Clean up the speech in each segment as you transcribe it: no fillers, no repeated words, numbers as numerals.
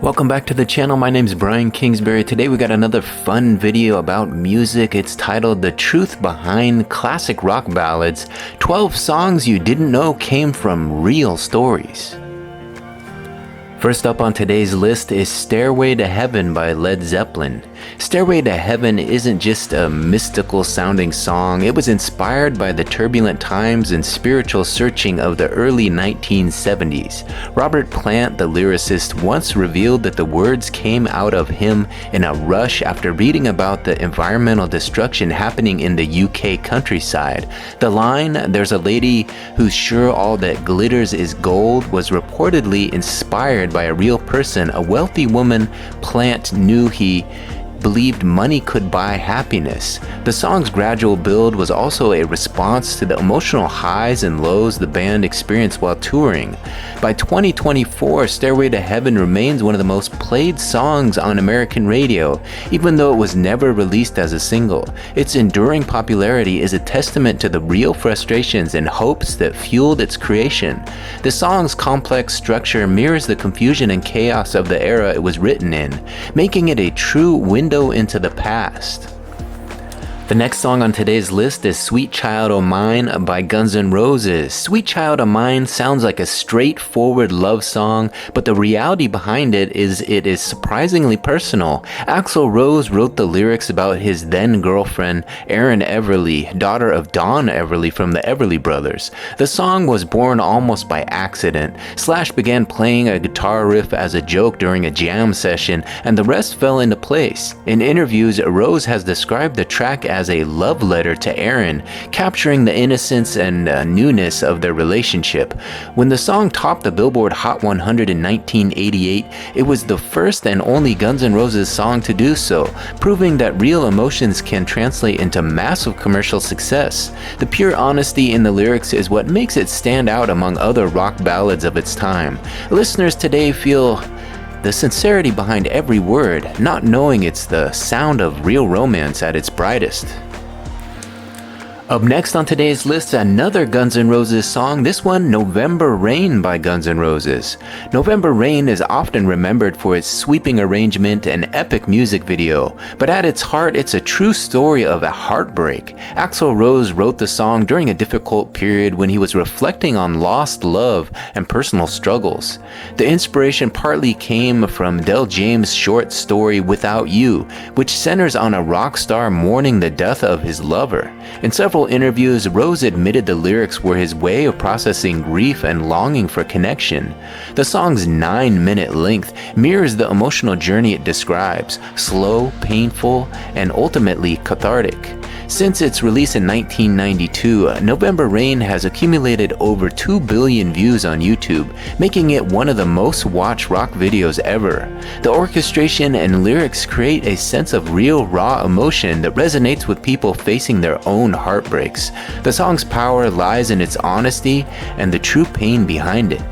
Welcome back to the channel. My name's Brian Kingsbury. Today we got another fun video about music. It's titled The Truth Behind Classic Rock Ballads, 12 Songs You Didn't Know Came from Real Stories. First up on today's list is Stairway to Heaven by Led Zeppelin. Stairway to Heaven isn't just a mystical sounding song. It was inspired by the turbulent times and spiritual searching of the early 1970s. Robert Plant, the lyricist, once revealed that the words came out of him in a rush after reading about the environmental destruction happening in the UK countryside. The line, "There's a lady who's sure all that glitters is gold," was reportedly inspired by a real person, a wealthy woman Plant knew he believed money could buy happiness. The song's gradual build was also a response to the emotional highs and lows the band experienced while touring. By 2024, Stairway to Heaven remains one of the most played songs on American radio, even though it was never released as a single. Its enduring popularity is a testament to the real frustrations and hopes that fueled its creation. The song's complex structure mirrors the confusion and chaos of the era it was written in, making it a true window into the past. The next song on today's list is Sweet Child O' Mine by Guns N' Roses. Sweet Child O' Mine sounds like a straightforward love song, but the reality behind it is surprisingly personal. Axl Rose wrote the lyrics about his then girlfriend, Erin Everly, daughter of Don Everly from the Everly Brothers. The song was born almost by accident. Slash began playing a guitar riff as a joke during a jam session, and the rest fell into place. In interviews, Rose has described the track as a love letter to Erin, capturing the innocence and newness of their relationship. When the song topped the Billboard Hot 100 in 1988, it was the first and only Guns N' Roses song to do so, proving that real emotions can translate into massive commercial success. The pure honesty in the lyrics is what makes it stand out among other rock ballads of its time. Listeners today feel the sincerity behind every word, not knowing it's the sound of real romance at its brightest. Up next on today's list, another Guns N' Roses song, this one November Rain by Guns N' Roses. November Rain is often remembered for its sweeping arrangement and epic music video, but at its heart it's a true story of a heartbreak. Axl Rose wrote the song during a difficult period when he was reflecting on lost love and personal struggles. The inspiration partly came from Del James' short story Without You, which centers on a rock star mourning the death of his lover. In several interviews, Rose admitted the lyrics were his way of processing grief and longing for connection. The song's 9-minute length mirrors the emotional journey it describes, slow, painful, and ultimately cathartic. Since its release in 1992, November Rain has accumulated over 2 billion views on YouTube, making it one of the most watched rock videos ever. The orchestration and lyrics create a sense of real, raw emotion that resonates with people facing their own heartbreaks. The song's power lies in its honesty and the true pain behind it.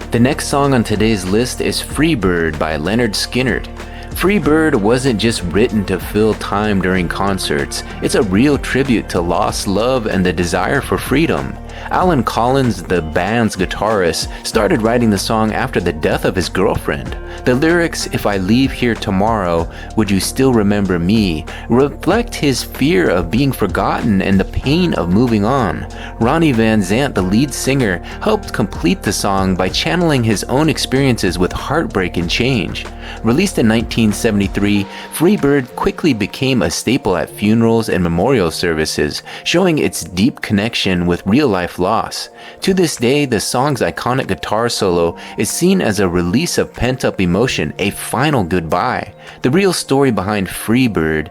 The next song on today's list is Freebird by Leonard Skinnard. Freebird wasn't just written to fill time during concerts. It's a real tribute to lost love and the desire for freedom. Alan Collins, the band's guitarist, started writing the song after the death of his girlfriend. The lyrics, "If I leave here tomorrow, would you still remember me?" reflect his fear of being forgotten and the pain of moving on. Ronnie Van Zant, the lead singer, helped complete the song by channeling his own experiences with heartbreak and change. Released in 1973, Freebird quickly became a staple at funerals and memorial services, showing its deep connection with real-life loss. To this day, the song's iconic guitar solo is seen as a release of pent-up emotion, a final goodbye. The real story behind Freebird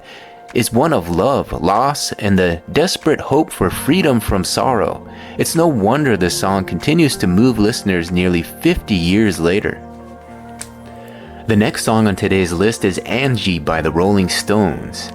is one of love, loss, and the desperate hope for freedom from sorrow. It's no wonder the song continues to move listeners nearly 50 years later. The next song on today's list is Angie by the Rolling Stones.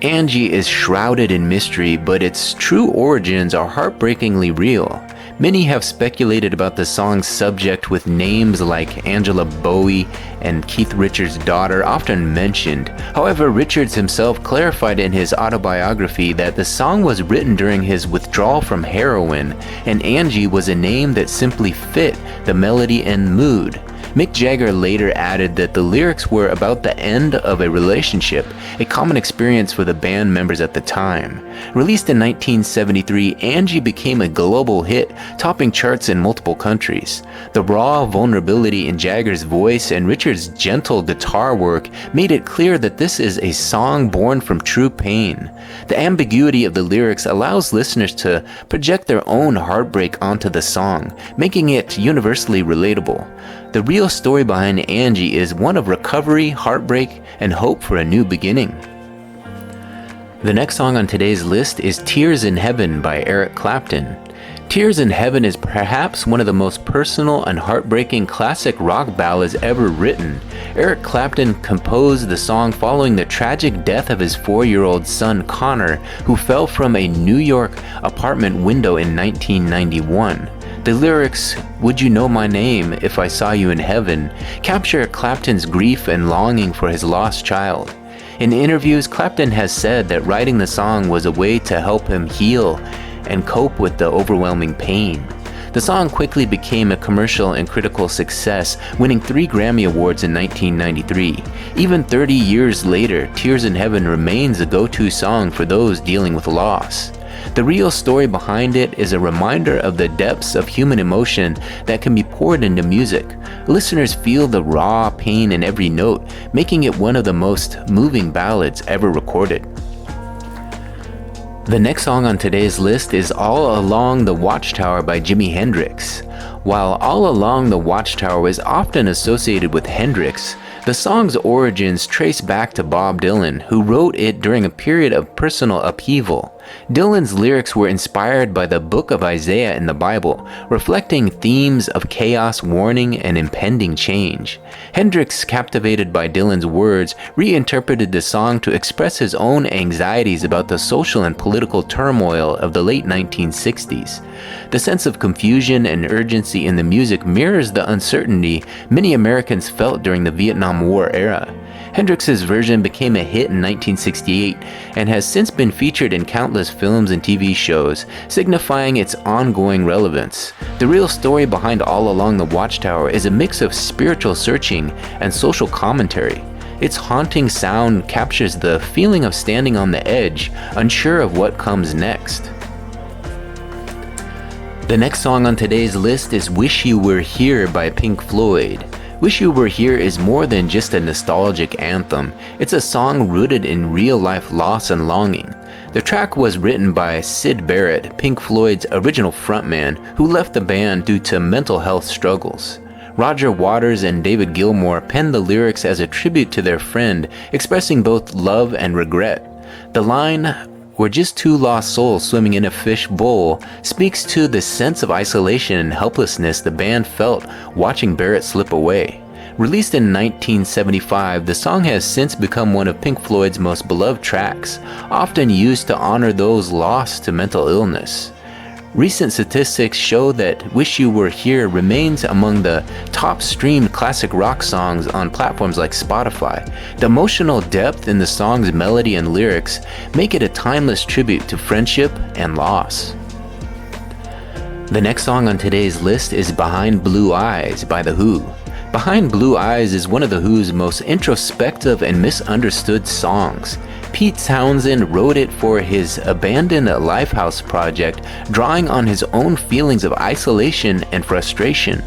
Angie is shrouded in mystery, but its true origins are heartbreakingly real. Many have speculated about the song's subject, with names like Angela Bowie and Keith Richards' daughter often mentioned. However, Richards himself clarified in his autobiography that the song was written during his withdrawal from heroin, and Angie was a name that simply fit the melody and mood. Mick Jagger later added that the lyrics were about the end of a relationship, a common experience for the band members at the time. Released in 1973, Angie became a global hit, topping charts in multiple countries. The raw vulnerability in Jagger's voice and Richard's gentle guitar work made it clear that this is a song born from true pain. The ambiguity of the lyrics allows listeners to project their own heartbreak onto the song, making it universally relatable. The real story behind Angie is one of recovery, heartbreak, and hope for a new beginning. The next song on today's list is Tears in Heaven by Eric Clapton. Tears in Heaven is perhaps one of the most personal and heartbreaking classic rock ballads ever written. Eric Clapton composed the song following the tragic death of his 4-year-old son Connor, who fell from a New York apartment window in 1991. The lyrics, "Would you know my name if I saw you in heaven?" capture Clapton's grief and longing for his lost child. In interviews, Clapton has said that writing the song was a way to help him heal and cope with the overwhelming pain. The song quickly became a commercial and critical success, winning 3 Grammy Awards in 1993. Even 30 years later, Tears in Heaven remains a go-to song for those dealing with loss. The real story behind it is a reminder of the depths of human emotion that can be poured into music. Listeners feel the raw pain in every note, making it one of the most moving ballads ever recorded. The next song on today's list is All Along the Watchtower by Jimi Hendrix. While All Along the Watchtower is often associated with Hendrix, the song's origins trace back to Bob Dylan, who wrote it during a period of personal upheaval. Dylan's lyrics were inspired by the book of Isaiah in the Bible, reflecting themes of chaos, warning, and impending change. Hendrix, captivated by Dylan's words, reinterpreted the song to express his own anxieties about the social and political turmoil of the late 1960s. The sense of confusion and urgency in the music mirrors the uncertainty many Americans felt during the Vietnam War era. Hendrix's version became a hit in 1968 and has since been featured in countless films and TV shows, signifying its ongoing relevance. The real story behind All Along the Watchtower is a mix of spiritual searching and social commentary. Its haunting sound captures the feeling of standing on the edge, unsure of what comes next. The next song on today's list is Wish You Were Here by Pink Floyd. Wish You Were Here is more than just a nostalgic anthem. It's a song rooted in real-life loss and longing. The track was written by Syd Barrett, Pink Floyd's original frontman, who left the band due to mental health struggles. Roger Waters and David Gilmour penned the lyrics as a tribute to their friend, expressing both love and regret. The line, "We're just two lost souls swimming in a fish bowl," speaks to the sense of isolation and helplessness the band felt watching Barrett slip away. Released in 1975, the song has since become one of Pink Floyd's most beloved tracks, often used to honor those lost to mental illness. Recent statistics show that Wish You Were Here remains among the top streamed classic rock songs on platforms like Spotify. The emotional depth in the song's melody and lyrics make it a timeless tribute to friendship and loss. The next song on today's list is Behind Blue Eyes by The Who. Behind Blue Eyes is one of The Who's most introspective and misunderstood songs. Pete Townsend wrote it for his abandoned Lifehouse project, drawing on his own feelings of isolation and frustration.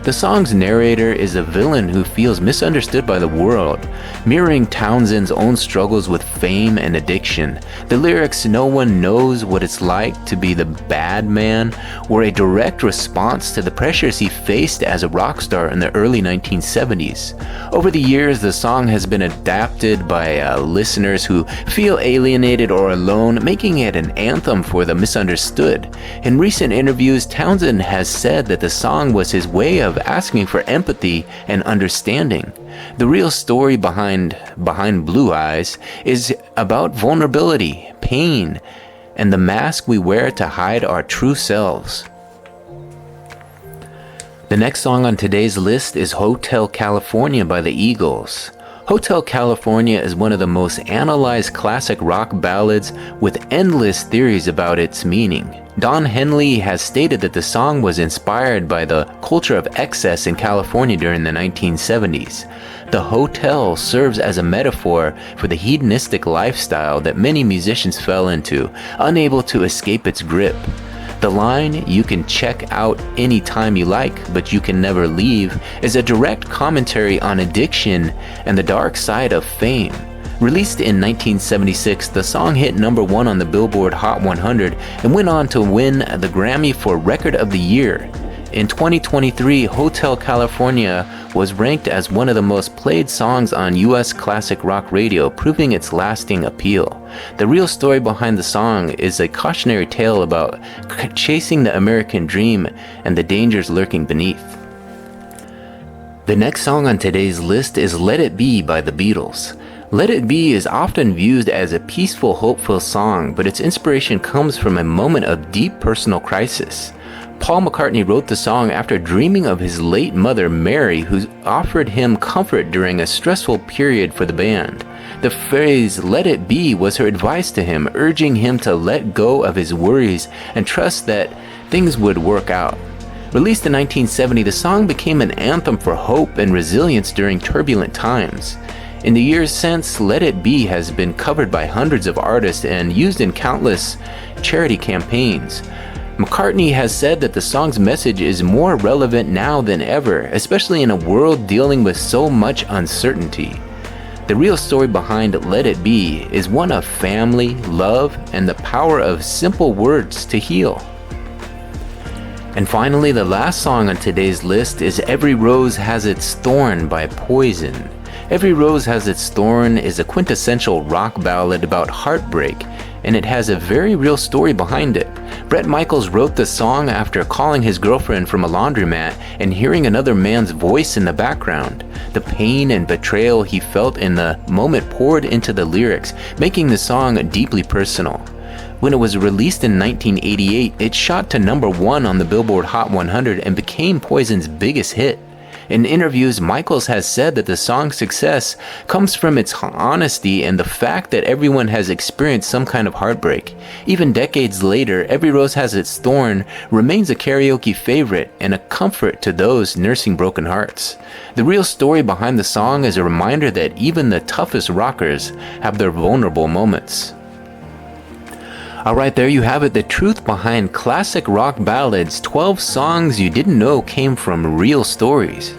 The song's narrator is a villain who feels misunderstood by the world, mirroring Townsend's own struggles with fame and addiction. The lyrics, "No one knows what it's like to be the bad man," were a direct response to the pressures he faced as a rock star in the early 1970s. Over the years, the song has been adapted by listeners who feel alienated or alone, making it an anthem for the misunderstood. In recent interviews, Townsend has said that the song was his way of asking for empathy and understanding. The real story behind Blue Eyes is about vulnerability, pain, and the mask we wear to hide our true selves. The next song on today's list is Hotel California by the Eagles. Hotel California is one of the most analyzed classic rock ballads with endless theories about its meaning. Don Henley has stated that the song was inspired by the culture of excess in California during the 1970s. The hotel serves as a metaphor for the hedonistic lifestyle that many musicians fell into, unable to escape its grip. The line, "You can check out anytime you like, but you can never leave," is a direct commentary on addiction and the dark side of fame. Released in 1976, the song hit #1 on the Billboard Hot 100 and went on to win the Grammy for Record of the Year. In 2023, Hotel California was ranked as one of the most played songs on US classic rock radio, proving its lasting appeal. The real story behind the song is a cautionary tale about chasing the American dream and the dangers lurking beneath. The next song on today's list is Let It Be by the Beatles. Let It Be is often viewed as a peaceful, hopeful song, but its inspiration comes from a moment of deep personal crisis. Paul McCartney wrote the song after dreaming of his late mother, Mary, who offered him comfort during a stressful period for the band. The phrase, "Let it be," was her advice to him, urging him to let go of his worries and trust that things would work out. Released in 1970, the song became an anthem for hope and resilience during turbulent times. In the years since, Let It Be has been covered by hundreds of artists and used in countless charity campaigns. McCartney has said that the song's message is more relevant now than ever, especially in a world dealing with so much uncertainty. The real story behind Let It Be is one of family, love, and the power of simple words to heal. And finally, the last song on today's list is Every Rose Has Its Thorn by Poison. Every Rose Has Its Thorn is a quintessential rock ballad about heartbreak, and it has a very real story behind it. Bret Michaels wrote the song after calling his girlfriend from a laundromat and hearing another man's voice in the background. The pain and betrayal he felt in the moment poured into the lyrics, making the song deeply personal. When it was released in 1988, it shot to #1 on the Billboard Hot 100 and became Poison's biggest hit. In interviews, Michaels has said that the song's success comes from its honesty and the fact that everyone has experienced some kind of heartbreak. Even decades later, Every Rose Has Its Thorn remains a karaoke favorite and a comfort to those nursing broken hearts. The real story behind the song is a reminder that even the toughest rockers have their vulnerable moments. Alright, there you have it, the truth behind classic rock ballads, 12 songs you didn't know came from real stories.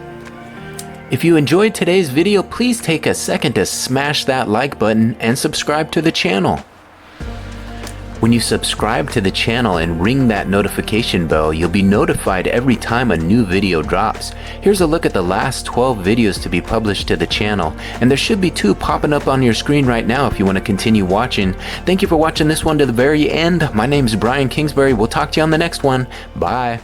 If you enjoyed today's video, please take a second to smash that like button and subscribe to the channel. When you subscribe to the channel and ring that notification bell, you'll be notified every time a new video drops. Here's a look at the last 12 videos to be published to the channel, and there should be 2 popping up on your screen right now if you want to continue watching. Thank you for watching this one to the very end. My name is Brian Kingsbury. We'll talk to you on the next one. Bye.